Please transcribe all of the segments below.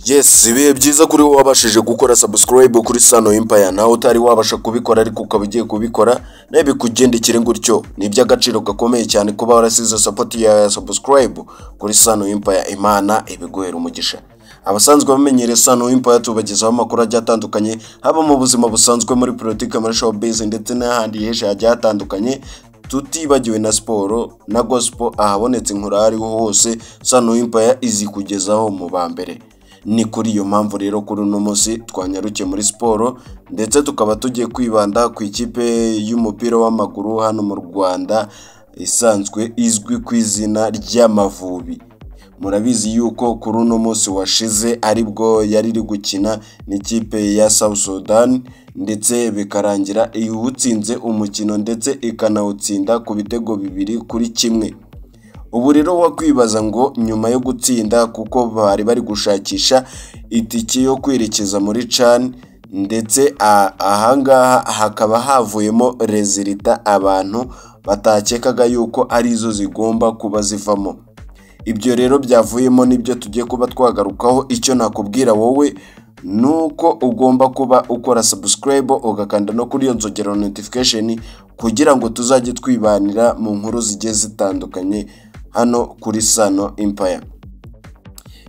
Yes, ibihe byiza kuri wowe wabashije gukora subscribe kuri Sano Empire, nawe utari wabasha kubikora ariko ukaba ugiye kubikora nawe bikugendekere gutyo. Ni iby'agaciro gakomeye cyane kuba warasize support ya subscribe kuri Sano Empire. Imana ibiguhera umugisha. Abasanzwe bamenyereye Sano Empire tubagezaho amakuru ajya atandukanye, haba mu buzima busanzwe, muri politiki, muri showbiz ndetse n'ahandi henshi hagiye hatandukanye, tutibagiwe na siporo na gospel. Ahabonetse inkuru ariho hose Sano Empire izi kugezaho mu bambere. Ni kuri iyo mpamvu rero kuri uno munsi twanyarukiye muri siporo, ndetse tukaba tugiye kwibanda ku ikipe y'umupira w'amaguru hano mu Rwanda isanzwe izwi ku izina ry'Amavubi. Murabizi yuko kuri uno munsi washize aribwo yari iri gukina n'ikipe ya South Sudan, ndetse bikarangira iwutsinze umukino ndetse ikanawutsinda ku bitego 2-1. Ubu rero wakwibaza ngo nyuma yo gutsinda, kuko bari gushakisha itike yo kwerekeza muri CHAN, ndetse ahangaha hakaba havuyemo resulta abantu batakekaga yuko arizo zigomba kuba zivamo. Ibyo rero byavuyemo nibyo tugiye kuba twagarukaho. Icyo nakubwira wowe nuko ugomba kuba ukora subscribe, ugakanda no kuri iyo nzogera notification, kugira ngo tuzajye twibanira mu nkuru zigiye zitandukanye hano kuri Sano Empire.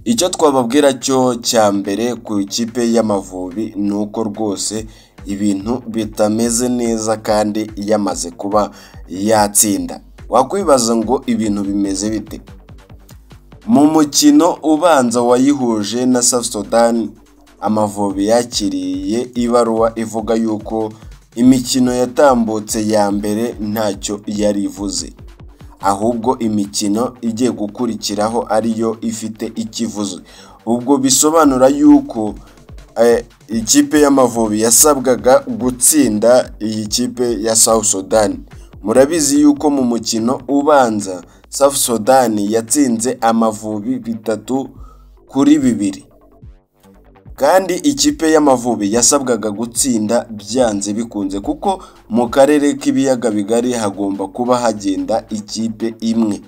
Icyo twababwira cyo cya mbere ku ikipe y'Amavubi nuko rwose ibintu bitameze neza kandi yamaze kuba yatsinda. Wakwibaza ngo ibintu bimeze bite? Mu mukino ubanza wayihuje na South Sudan, Amavubi yakiriye ibaruwa ivuga yuko imikino yatambutse ya mbere ntacyo yari ivuze, ahubwo imikino igiye gukurikiraho ariyo ifite ikivuze. Ubwo bisobanura yuko ikipe y'Amavubi yasabwaga gutsinda iyi kipe ya South Sudan. Murabizi yuko mu mukino ubanza South Sudan yatsinze Amavubi 3-2, kandi ikipe y'Amavubi yasabwaga gutsinda byanze bikunze, kuko mu karere k'ibiyaga bigari hagomba kuba hagenda ikipe imwe.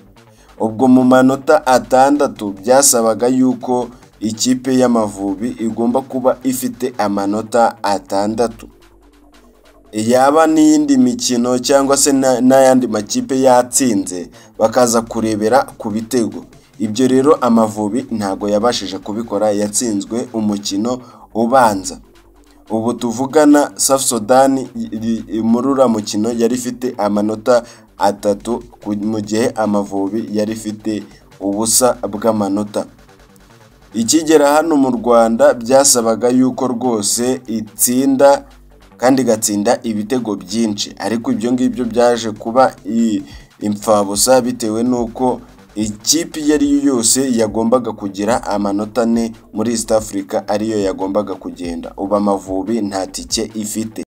Ubwo mu manota 6 byasabaga yuko ikipe y'Amavubi igomba kuba ifite amanota 6. Yaba n'iyindi mikino cyangwa se n'ayandi makipe yatsinze bakaza kurebera ku bitego. Ibyo rero Amavubi ntago yabashije kubikora, yatsinzwe umukino ubanza. Ubu tuvugana South Sudan muri uriya mukino yari ifite amanota 3, mu gihe Amavubi yari ifite ubusa bw'amanota. Ikigera hano mu Rwanda byasabaga yuko rwose itsinda, kandi gatsinda ibitego byinshi, ariko ibyo ngibyo byaje kuba impfabusa bitewe nuko ikipe iyo ari yo yose yagombaga kugira amanota 4 muri East Africa ariyo yagombaga kugenda. Ubu Amavubi nta tike ifite.